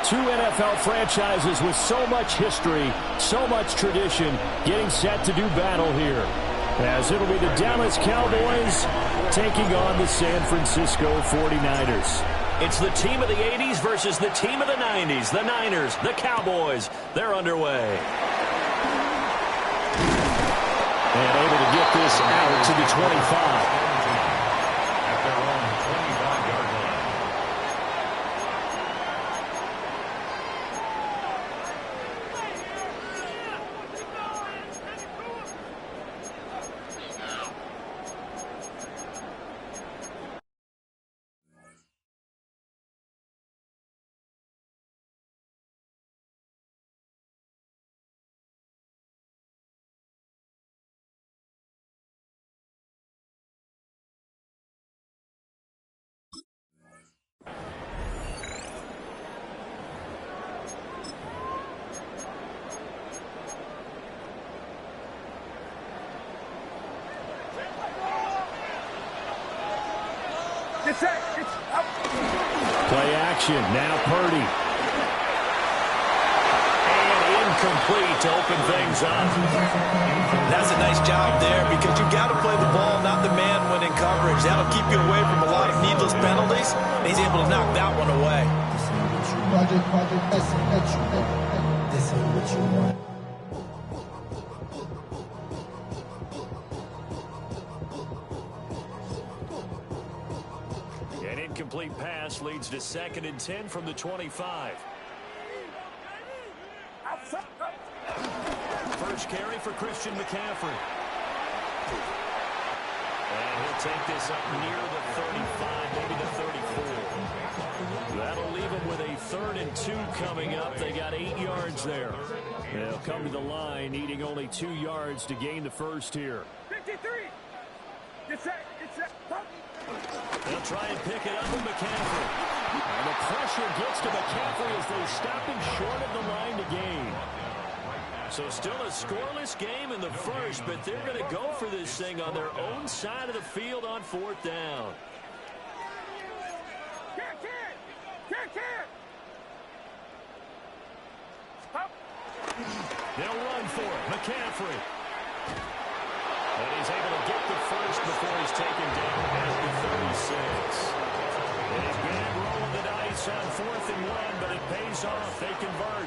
Two NFL franchises with so much history, so much tradition, getting set to do battle here. As it'll be the Dallas Cowboys taking on the San Francisco 49ers. It's the team of the 80s versus the team of the 90s. The Niners, the Cowboys, they're underway. And able to get this out to the 25. Play action. Now Purdy. And incomplete to open things up. That's a nice job there because you got to play the ball, not the man when in coverage. That'll keep you away from a lot of needless penalties. And he's able to knock that one away. This ain't what you want. An incomplete pass leads to 2nd and 10 from the 25. First carry for Christian McCaffrey. And he'll take this up near the 35, maybe the 34. That'll leave him with a 3rd and 2 coming up. They got 8 yards there. They'll come to the line, needing only 2 yards to gain the first here. 53. Get set. They'll try and pick it up with McCaffrey. And the pressure gets to McCaffrey as they stop him short of the line to gain. So still a scoreless game in the first, but they're going to go for this thing on their own side of the field on 4th down. Can't. They'll run for it. McCaffrey. And he's able to get the first before he's taken down at the 36. And he's been rolling the dice on 4th and 1, but it pays off. They convert.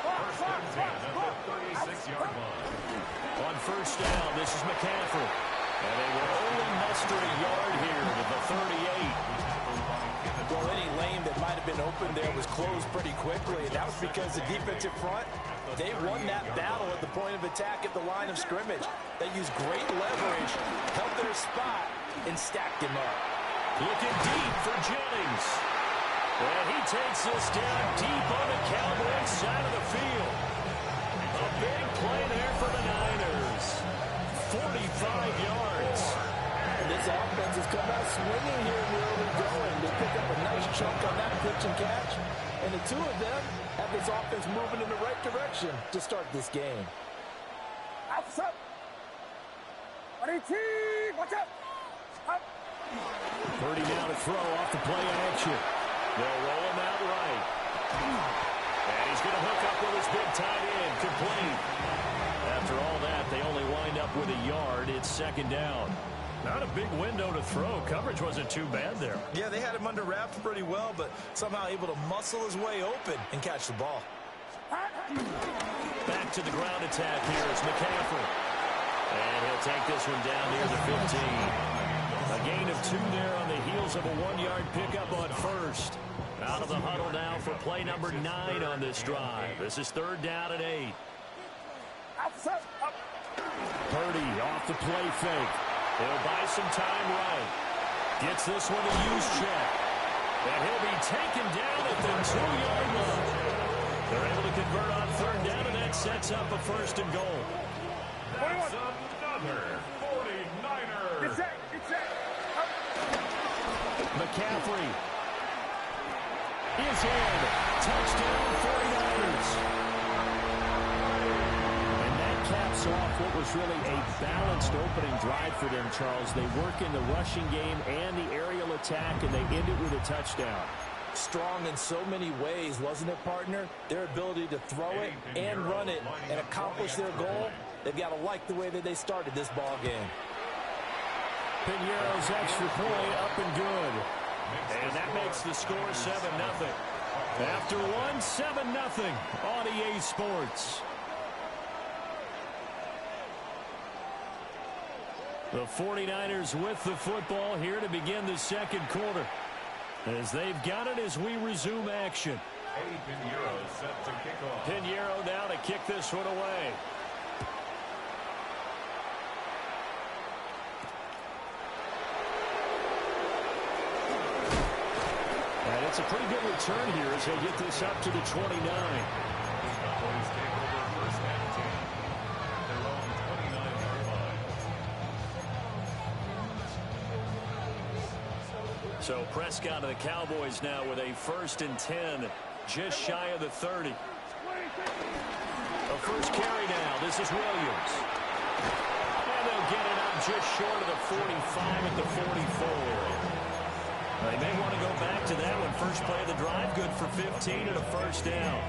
First and 10 at the 36-yard line. On 1st down, this is McCaffrey. And they will only muster a yard here to the 38. Well, any lane that might have been open there was closed pretty quickly, and that was because the defensive front, they won that battle at the point of attack at the line of scrimmage. They used great leverage, held their spot, and stacked him up. Looking deep for Jennings. And he takes this down deep on the Cowboys side of the field. A big play there for the Niners. 45 yards. And this offense has come out swinging here in the early going. They pick up a nice chunk on that pitch and catch. And the two of them have this offense moving in the right direction to start this game. Outside. 18. Watch out. Up. Purdy now to throw off the play action. They'll roll him out right. And he's going to hook up with his big tight end. Complete. After all that, they only wind up with a yard. It's 2nd down. Not a big window to throw. Coverage wasn't too bad there. Yeah, they had him under wraps pretty well, but somehow able to muscle his way open and catch the ball. Back to the ground attack here is McCaffrey. And he'll take this one down near the 15. A gain of 2 there on the heels of a 1-yard pickup on 1st. Out of the huddle now for play number 9 on this drive. This is 3rd down and 8. Purdy off the play fake. He'll buy some time right. Gets this one to Juszczyk. And he'll be taken down at the 2-yard line. They're able to convert on 3rd down, and that sets up a 1st and goal. That's another 49er. Get set. McCaffrey is in. Touchdown 49ers. And that caps off what was really a balanced opening drive for them, Charles. They work in the rushing game and the aerial attack, and they end it with a touchdown. strong in so many ways, wasn't it, partner? Their ability to throw it and run it and accomplish their goal, they've got to like the way that they started this ball game. Piñeiro's extra point up and good. And that makes the score 7-0. After one, 7-0 on EA Sports. The 49ers with the football here to begin the second quarter. As they've got it as we resume action. Piñeiro set to kick off. Piñeiro now to kick this one away. And it's a pretty good return here as they get this up to the 29. Cowboys take over first and 10 at their own 29-yard line. So Prescott of the Cowboys now with a 1st and 10, just shy of the 30. A first carry now. This is Williams. And they'll get it up just short of the 45 at the 44. They may want to go back to that one. First play of the drive, good for 15 and a first down.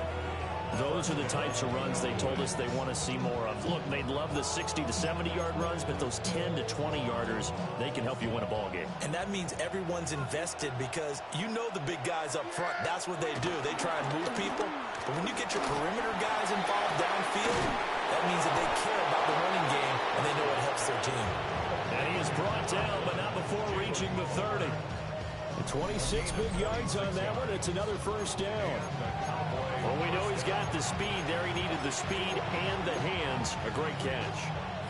Those are the types of runs they told us they want to see more of. Look, they'd love the 60 to 70-yard runs, but those 10 to 20-yarders, they can help you win a ball game. And that means everyone's invested because you know the big guys up front. That's what they do. They try and move people. But when you get your perimeter guys involved downfield, that means that they care about the running game and they know it helps their team. And he is brought down, but not before reaching the 30. 26 big yards on that one. It's another first down. Well, we know he's got the speed there. He needed the speed and the hands. A great catch.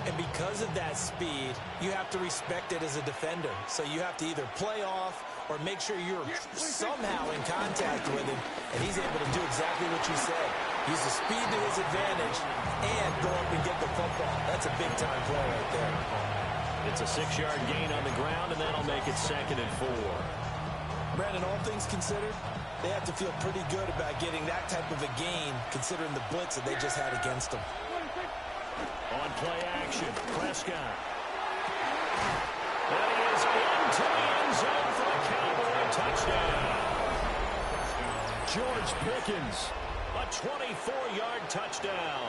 And because of that speed, you have to respect it as a defender. So you have to either play off or make sure you're somehow in contact with him. And he's able to do exactly what you said. Use the speed to his advantage and go up and get the football. That's a big-time play right there. It's a 6-yard gain on the ground, and that'll make it 2nd and 4. Brandon, all things considered, they have to feel pretty good about getting that type of a gain, considering the blitz that they just had against them. On play action, Prescott. And he is into the end zone for the Cowboy touchdown. George Pickens, a 24-yard touchdown.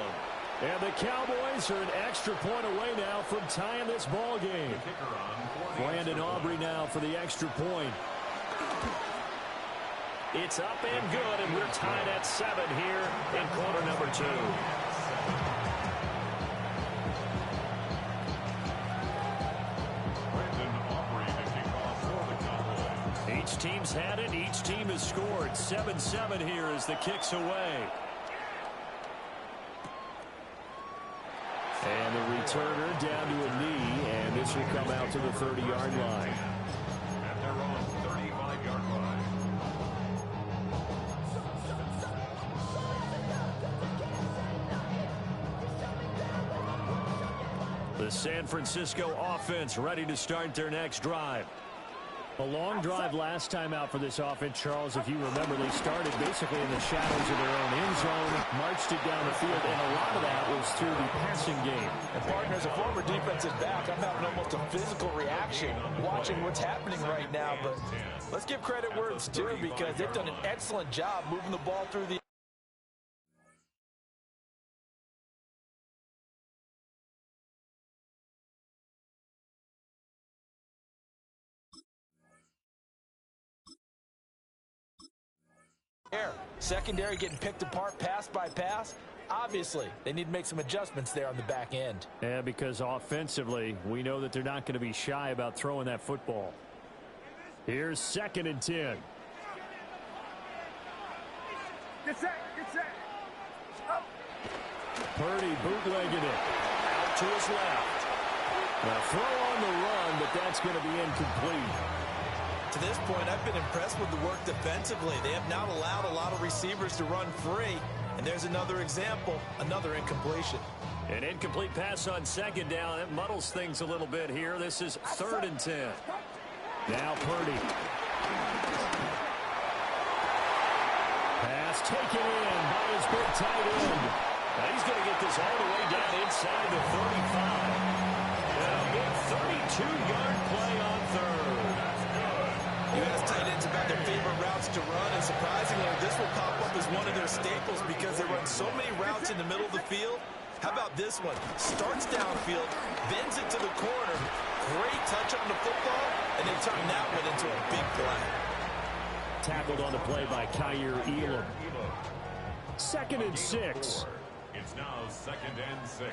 And the Cowboys are an extra point away now from tying this ball game. Brandon Aubrey now for the extra point. It's up and good, and we're tied at 7 here in quarter number 2. Brandon Aubrey to kick off for the Cowboys. Each team's had it. Each team has scored. 7-7 here as the kick's away. And the returner down to a knee, and this will come out to the 30-yard line. At their own 35-yard line. The San Francisco offense ready to start their next drive. A long drive last time out for this offense, Charles. If you remember, they started basically in the shadows of their own end zone, marched it down the field, and a lot of that was through the passing game. And partner, as a former defensive back, I'm having almost a physical reaction watching what's happening right now. But let's give credit where it's due because they've done an excellent job moving the ball through the air. Secondary getting picked apart pass by pass. Obviously, they need to make some adjustments there on the back end. Yeah, because offensively, we know that they're not going to be shy about throwing that football. Here's 2nd and 10. Get set, get set. Up. Purdy bootlegging it. Out to his left. Now throw on the run, but that's going to be incomplete. To this point, I've been impressed with the work defensively. They have not allowed a lot of receivers to run free. And there's another example, another incompletion. An incomplete pass on 2nd down. It muddles things a little bit here. This is 3rd and 10. Now Purdy. Pass taken in by his big tight end. Now he's going to get this all the way down inside the 35. And a big 32-yard play on 3rd. You ask tight ends about their favorite routes to run, and surprisingly, this will pop up as one of their staples because they run so many routes in the middle of the field. How about this one? Starts downfield, bends it to the corner, great touch on the football, and they turn that one into a big play. Tackled on the play by Kaiir Elam. 2nd and 6. It's now 2nd and 6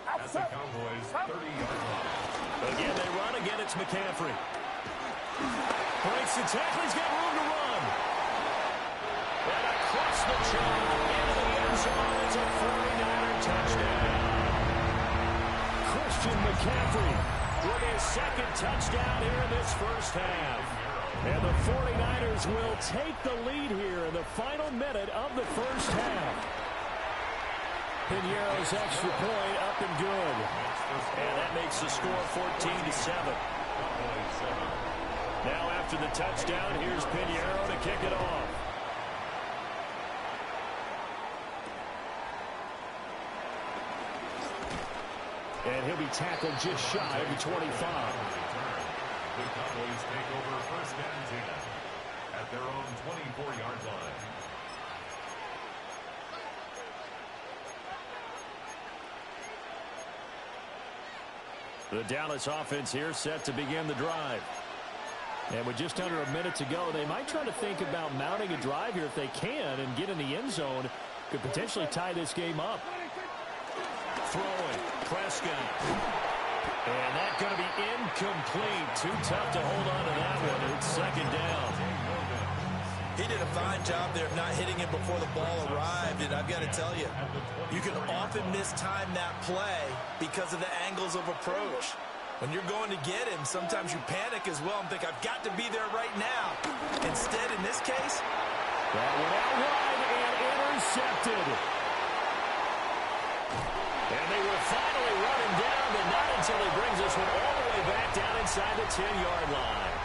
at the Cowboys' 30-yard line. Again, they run. Again, it's McCaffrey. Breaks the tackle. He's got room to run. And across the chalk into the end zone. It's a 49er touchdown. Christian McCaffrey with his 2nd touchdown here in this first half. And the 49ers will take the lead here in the final minute of the first half. Piñeiro's extra point up and good. And that makes the score 14-7. Now after the touchdown, here's Piñeiro to kick it off. And he'll be tackled just shy of the 25. The Cowboys take over 1st and 10 at their own 24-yard line. The Dallas offense here set to begin the drive. And with just under a minute to go, they might try to think about mounting a drive here if they can and get in the end zone. Could potentially tie this game up. Throwing. Prescott. And that's going to be incomplete. Too tough to hold on to that one. It's 2nd down. He did a fine job there of not hitting it before the ball arrived. And I've got to tell you, you can often mistime that play because of the angles of approach. When you're going to get him, sometimes you panic as well and think, I've got to be there right now. Instead, in this case, that went out wide and intercepted. And they will finally run him down, but not until he brings this one all the way back down inside the 10-yard line.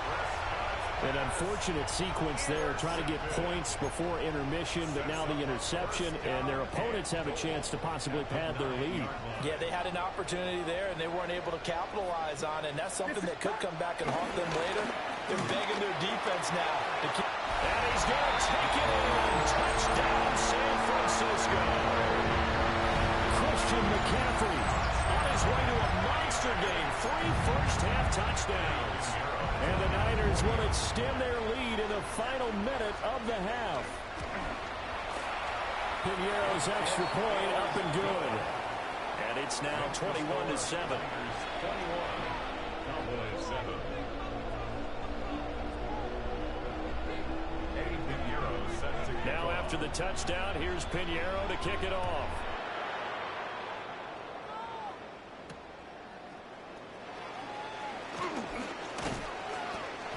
An unfortunate sequence there, trying to get points before intermission, but now the interception, and their opponents have a chance to possibly pad their lead. Yeah, they had an opportunity there, and they weren't able to capitalize on it, and that's something that could come back and haunt them later. They're begging their defense now. And he's going to take it in. Touchdown, San Francisco. Christian McCaffrey on his way to a monster game. 3 first-half touchdowns. And the Niners will extend their lead in the final minute of the half. Piñeiro's extra point up and good. And it's now 21-7. 21. Cowboys 7. Eddie Piñeiro set to Now after the touchdown, here's Piñeiro to kick it off.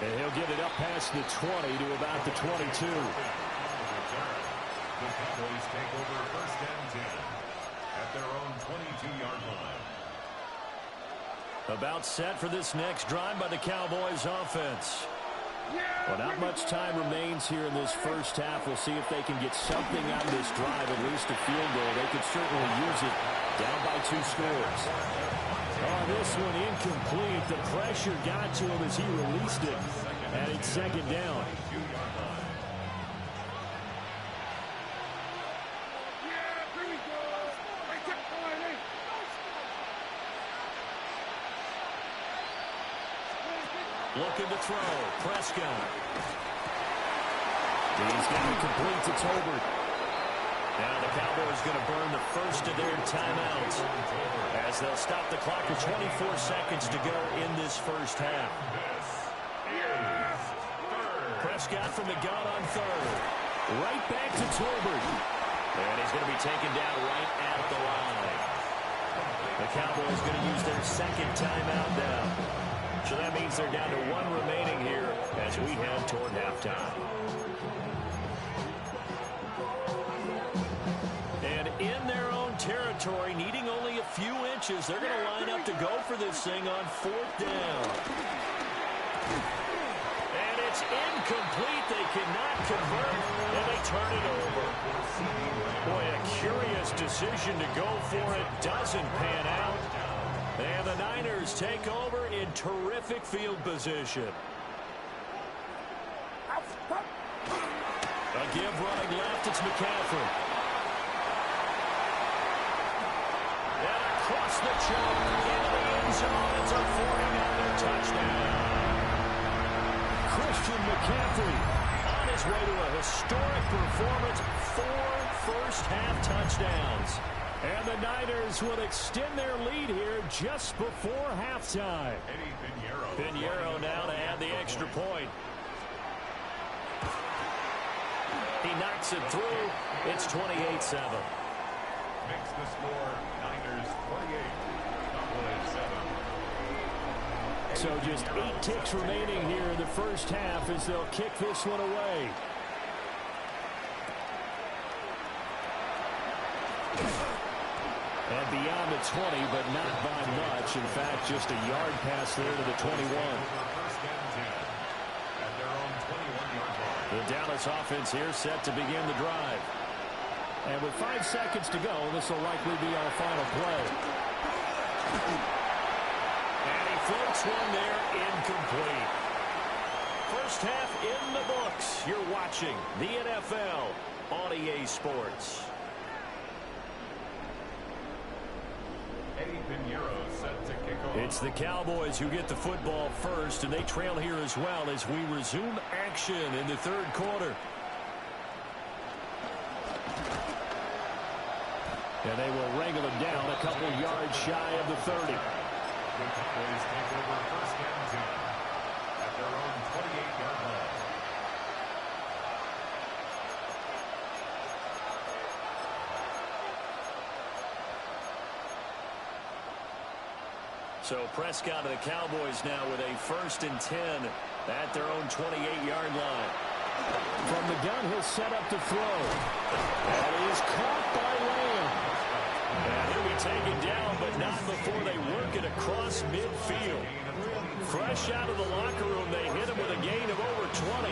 And he'll get it up past the 20 to about the 22. The Cowboys take over 1st and 10 at their own 22-yard line. About set for this next drive by the Cowboys offense. Well, not much time remains here in this first half. We'll see if they can get something out of this drive, at least a field goal. They could certainly use it down by 2 scores. Oh, this one incomplete. The pressure got to him as he released it. And it's 2nd down. Looking to throw. Prescott. He's got it complete to Tolbert. Now the Cowboys going to burn the first of their timeouts as they'll stop the clock with 24 seconds to go in this first half. Prescott from the gun on 3rd. Right back to Tolbert. And he's going to be taken down right at the line. The Cowboys going to use their 2nd timeout now. So that means they're down to 1 remaining here as we head toward halftime. And in their own territory, needing only a few inches, they're going to line up to go for this thing on 4th down. And it's incomplete. They cannot convert, and they turn it over. Boy, a curious decision to go for it. Doesn't pan out. And the Niners take over in terrific field position. A give running left, it's McCaffrey. And across the choke, into the end zone, it's a 49er touchdown. Christian McCaffrey on his way to a historic performance, 4 first-half touchdowns. And the Niners will extend their lead here just before halftime. Pinheiro now to add the extra point. He knocks it through. It's 28-7. Makes the score Niners 28, Cowboys 7. So just 8 ticks remaining here in the first half as they'll kick this one away. And beyond the 20, but not by much. In fact, just a yard pass there to the 21. The Dallas offense here set to begin the drive. And with 5 seconds to go, this will likely be our final play. And he floats one there, incomplete. First half in the books. You're watching the NFL on EA Sports. It's the Cowboys who get the football first, and they trail here as well as we resume action in the third quarter. And they will wrangle him down a couple yards shy of the 30. The Cowboys take over first and 10 at their own 28-yard line. So Prescott of the Cowboys now with a 1st and 10 at their own 28-yard line. From the gun, he'll set up to throw. That is caught by Lamb. And he'll be taken down, but not before they work it across midfield. Fresh out of the locker room, they hit him with a gain of over 20.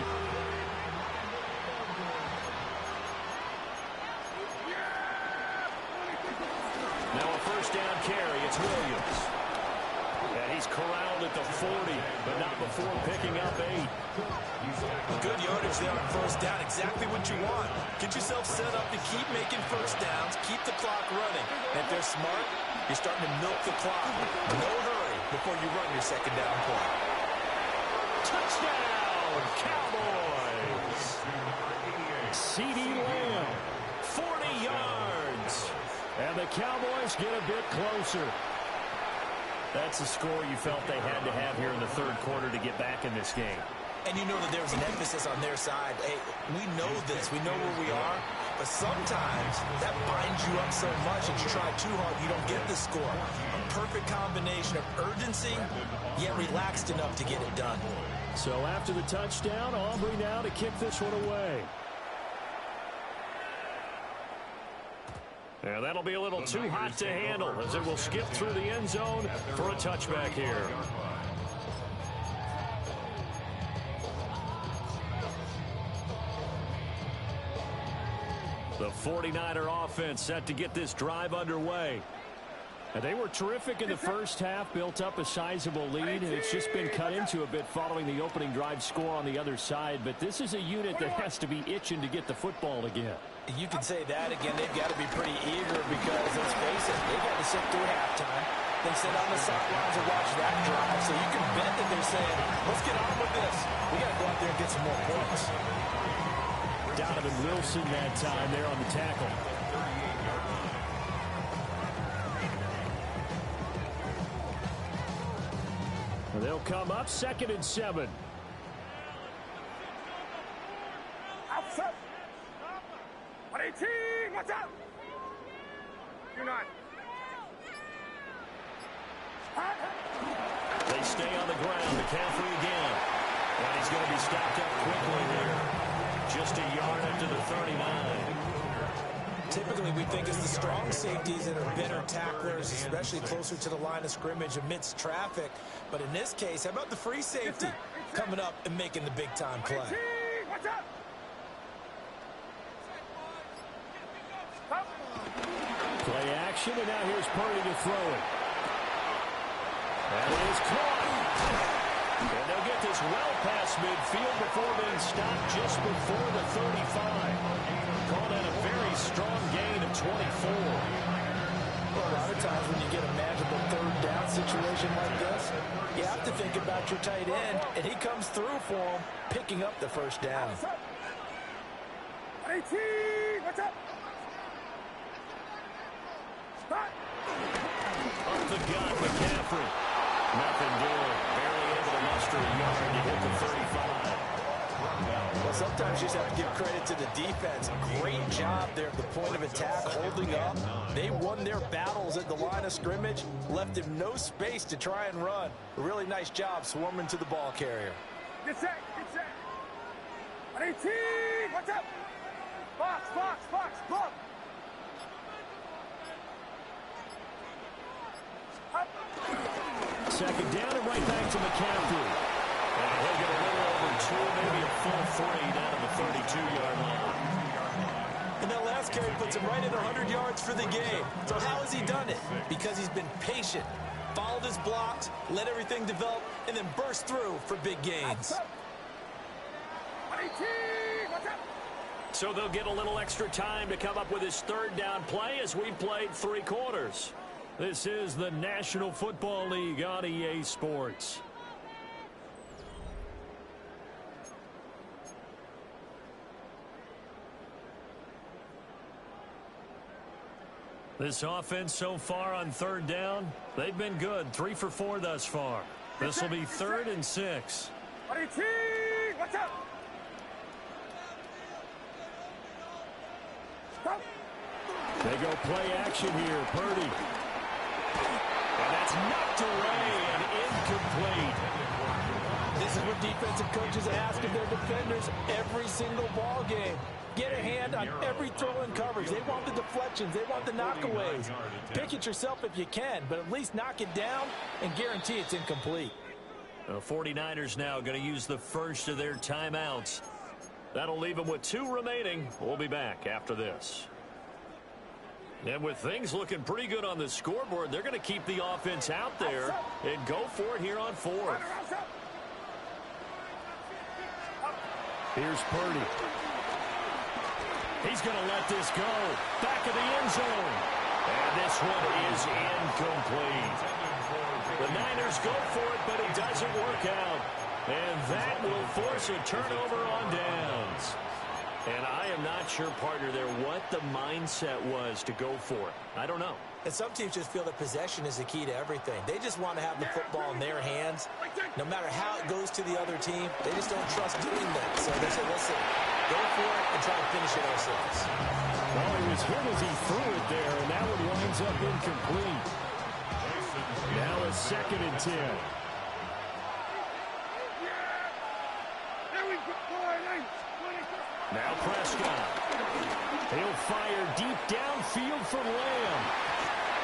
Now a first down carry. It's Williams. And he's corralled at the 40, but not before picking up 8. Good yardage there on first down. Exactly what you want. Get yourself set up to keep making first downs, keep the clock running. And if they're smart, you're starting to milk the clock. No hurry before you run your second down point. Touchdown, Cowboys! CeeDee Lamb, 40 yards. And the Cowboys get a bit closer. That's the score you felt they had to have here in the third quarter to get back in this game. And you know that there was an emphasis on their side. Hey, we know this. We know where we are. But sometimes that binds you up so much that you try too hard, you don't get the score. A perfect combination of urgency, yet relaxed enough to get it done. So after the touchdown, Aubrey now to kick this one away. And that'll be a little too hot to handle as it will skip through the end zone for a touchback here. The 49er offense set to get this drive underway. And they were terrific in the first half, built up a sizable lead, and it's just been cut into a bit following the opening drive score on the other side. But this is a unit that has to be itching to get the football again. You can say that again. They've got to be pretty eager because, let's face it, they've got to sit through halftime, then sit on the sidelines and watch that drive. So you can bet that they're saying, let's get on with this. We got to go out there and get some more points. Donovan Wilson that time there on the tackle. They'll come up 2nd and 7. Outside. 118. Watch out. You're not. They stay on the ground. McCaffrey again. And he's going to be stopped up quickly here. Just a yard up to the 39. Typically, we think it's the strong safeties that are better tacklers, especially closer to the line of scrimmage amidst traffic. But in this case, how about the free safety coming up and making the big-time play? Watch out. Play action, and now here's Purdy to throw it. And it is caught. And they'll get this well past midfield before being stopped just before the 35. Called out a very strong gain of 24. Well, a lot of times when you get a manageable third down situation like this, you have to think about your tight end, and he comes through for him, picking up the first down. 18, what's up? Stop. Up the gut, McCaffrey. Nothing doing. Barely able to muster a yard to hit the 35. Well, sometimes you just have to give credit to the defense. Great job there at the point of attack, holding up. They won their battles at the line of scrimmage, left him no space to try and run. A really nice job swarming to the ball carrier. Get set, get set. 18, what's up? Fox, Fox, Fox, block. Second down and right back to McCaffrey. And he'll get a little over 2, maybe a full 3 down to the 32-yard line. And that last carry puts him right at 100 yards for the game. So how has he done it? Because he's been patient, followed his blocks, let everything develop, and then burst through for big gains. 18, what's up? So they'll get a little extra time to come up with his third down play as we played 3 quarters. This is the National Football League on EA Sports. This offense so far on third down, they've been good. 3 for 4 thus far. This will be 3rd and 6. 18, what's up? Stop. They go play action here. Purdy. And that's knocked away and incomplete. This is what defensive coaches ask of their defenders every single ball game. Get a hand on every throw in coverage. They want the deflections. They want the knockaways. Pick it yourself if you can, but at least knock it down and guarantee it's incomplete. The 49ers now going to use the first of their timeouts. That'll leave them with 2 remaining. We'll be back after this. And with things looking pretty good on the scoreboard, they're going to keep the offense out there and go for it here on 4th. Here's Purdy. He's going to let this go. Back of the end zone. And this one is incomplete. The Niners go for it, but it doesn't work out. And that will force a turnover on downs. And I am not sure, partner, there what the mindset was to go for it. I don't know. And some teams just feel that possession is the key to everything. They just want to have the football in their hands. No matter how it goes to the other team, they just don't trust doing that. So they say, listen, go for it and try to finish it ourselves. Well, he was hit as he threw it there, and that one winds up incomplete. Now a 2nd and 10. Now Prescott. He'll fire deep downfield for Lamb.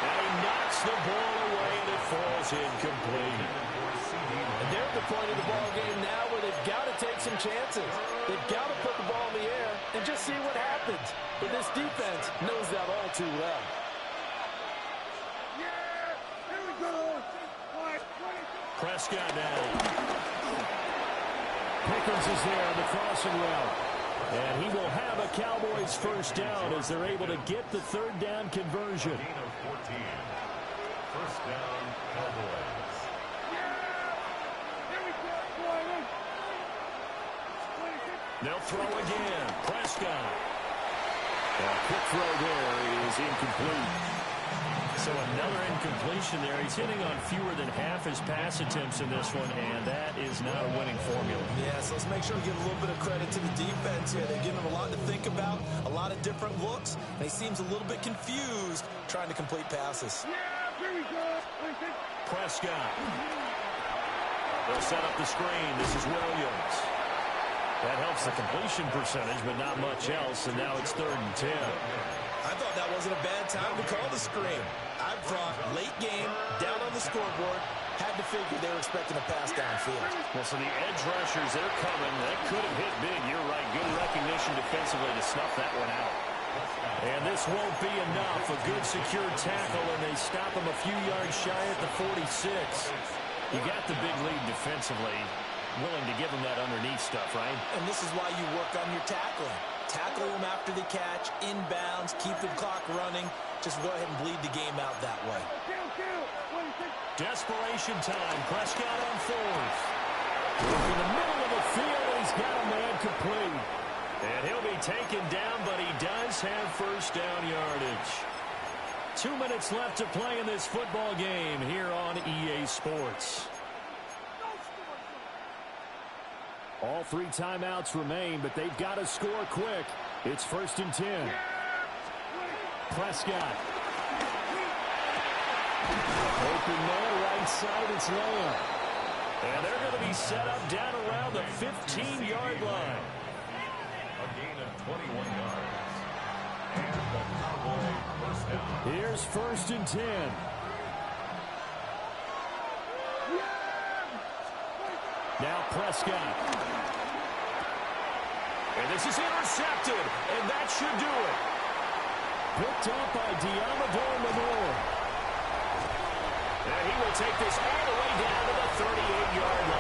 And he knocks the ball away, and it falls incomplete. And they're at the point of the ball game now where they've got to take some chances. They've got to put the ball in the air and just see what happens. But this defense knows that all too well. Prescott now. Pickens is there on the crossing route. And he will have a Cowboys first down as they're able to get the 3rd down conversion. Gain of 14. First down, Cowboys. They'll throw again. Prescott. A quick throw there is incomplete. So another incompletion there. He's hitting on fewer than half his pass attempts in this one, and that is not a winning formula. Yes, let's make sure we give a little bit of credit to the defense here. They're giving him a lot to think about, a lot of different looks, and he seems a little bit confused trying to complete passes. Prescott. They'll set up the screen. This is Williams. That helps the completion percentage, but not much else, and now it's 3rd and 10. I thought that wasn't a bad time to call the screen. I thought late game, down on the scoreboard, had to figure they were expecting a pass downfield. Well, so the edge rushers, they're coming. That could have hit big. You're right. Good recognition defensively to snuff that one out. And this won't be enough. A good secure tackle, and they stop him a few yards shy at the 46. You got the big lead defensively. Willing to give them that underneath stuff, right? And this is why you work on your tackling. Tackle them after the catch, inbounds, keep the clock running. Just go ahead and bleed the game out that way. Desperation time. Prescott on fourth. In the middle of the field, he's got a man complete. And he'll be taken down, but he does have first down yardage. 2 minutes left to play in this football game here on EA Sports. All 3 timeouts remain, but they've got to score quick. It's 1st and 10. Prescott. Open man, right side, it's Lamb. And they're going to be set up down around the 15-yard line. A gain of 21 yards. And the Cowboy first down. Here's 1st and 10. Now Prescott. And this is intercepted, and that should do it. Picked up by Deommodore Lenoir. And he will take this all the way down to the 38-yard line.